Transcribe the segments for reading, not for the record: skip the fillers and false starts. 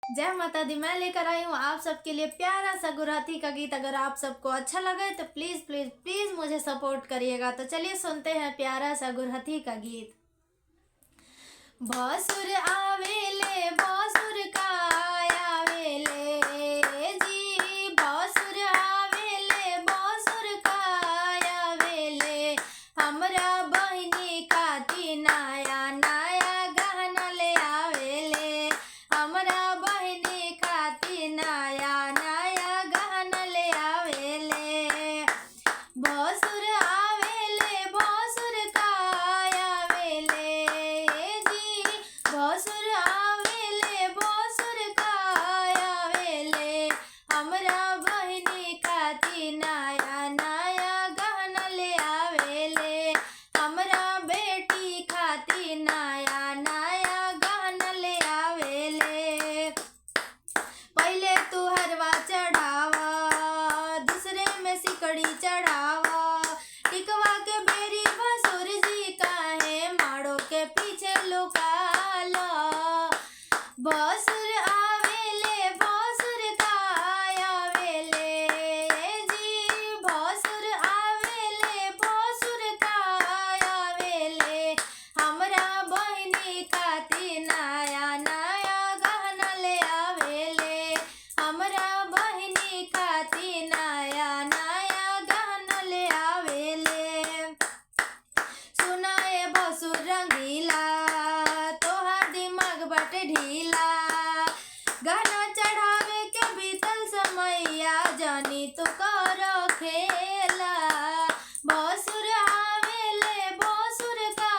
जय माता दी। मैं लेकर आई हूँ आप सबके लिए प्यारा सा गुरहाथी का गीत। अगर आप सबको अच्छा लगे तो प्लीज प्लीज प्लीज मुझे सपोर्ट करिएगा। तो चलिए सुनते हैं प्यारा सा गुरहाथी का गीत। भसुर आवेले भसुर का आवेले जी, भसुर आवेले भसुर का आवेले, हमरा बहिनी खाती नया नया गहना ले आवेले, हमरा बहिनी खाती नया नया गहना ले आवेले। भसुर आवेले भसुर का आवेले जी, भसुर आवेले भसुर का आवेले, हमरा बहिनी खाती नया नया गहना ले आवेले, हमरा बेटी खाती नया नया गहना ले आवेले। पहले तू हरवा चढ़ावा, दूसरे में सिकड़ी चढ़ावा, टिकवा के बेरी भसुर जी काहे माड़ो के पीछे लुकाला। भसुर आवेले भसुर का आवेले जी, भसुर आवेले भसुर का आवेले, हमरा बहिनी खाती नया नया गहना ले आवेले, हमरा बहिनी खाती नया नया गहना ले आवेले। सुनाए भसुर रंगीला, तोहार दिमाग बटे ढीला, गहना चढ़ावे के बीतल समैया, जानी तू कर खेला। भसुर आवेले भसुर का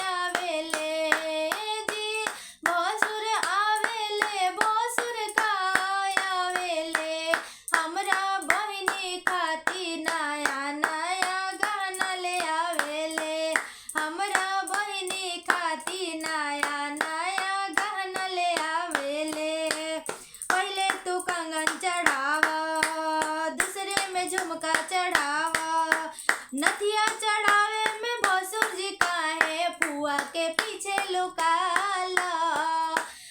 आवेले जी, भसुर आवेले भसुर का आवेले, हमरा बहिनी खाती नया नया गहना ले आवेले, हमरा बहिनी खाती नया नया गहना ले आवेले। पहले तू कंगन चढ़ावा, दूसरे में झुमका चढ़ावा, नथिया चढ़ावे में भसुर जी काहे फुआ के पीछे लुकाला।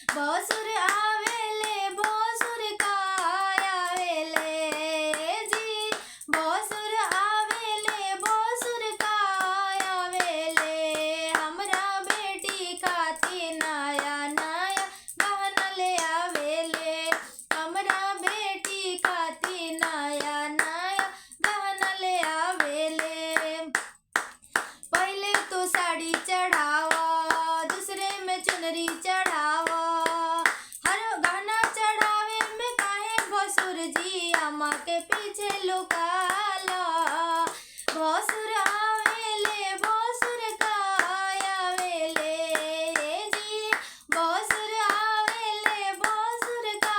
भसुर आवेले भसुर का आवेले जी, भसुर आवेले भसुर का आवेले, हमरा बेटी खाती नया नया गहना ले आवेले, हमरा बेटी खाती नया नया गहना ले आवेले। पहले तो साड़ी चढ़ावा, दूसरे में चुनरी चढ़ावा, हर गहना चढ़ावे में काहे भसुर जी अम्मा के पीछे लुकाला। भसुर आवेले भसुर का आवेले जी, भसुर आवेले भसुर का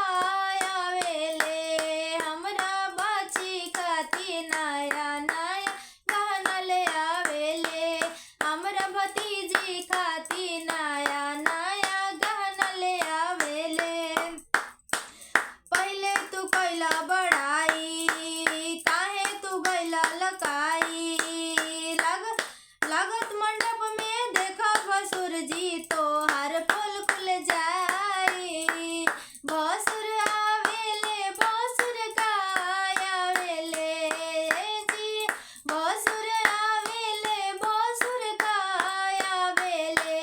आवेले, हमरा बाची खाती नया नया गहना ले आवेले, हमरा भतीजी खाती नया नया गहना ले आवेले। पहले तू कैला बड़ाई, काहे तू गैला लकाई, लागत मंडप में देखा भसुर जी तोहार पोल खुल जाई। भसुर आवेले भसुर का आवेले जी, भसुर आवेले भसुर का आवेले,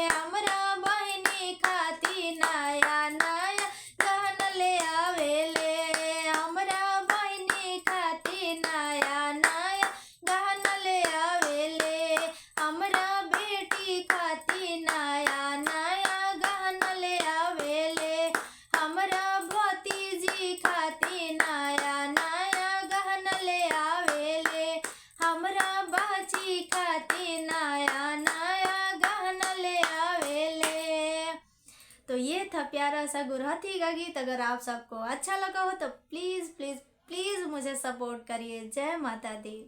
हमरा बहिनी खाती नया नया गहना ले आवेले, हमरा बहिनी खाती नया नया गहना ले आवेले, हमरा बेटी खाती नया नया गहना ले आवेले, हमरा भतीजी खाती नया नया गहना ले आवेले, हमरा बाची खाती नया नया गहना ले आवेले। तो ये था प्यारा सा गुरहाथी का गीत। अगर आप सबको अच्छा लगा हो तो प्लीज प्लीज प्लीज मुझे सपोर्ट करिए। जय माता दी।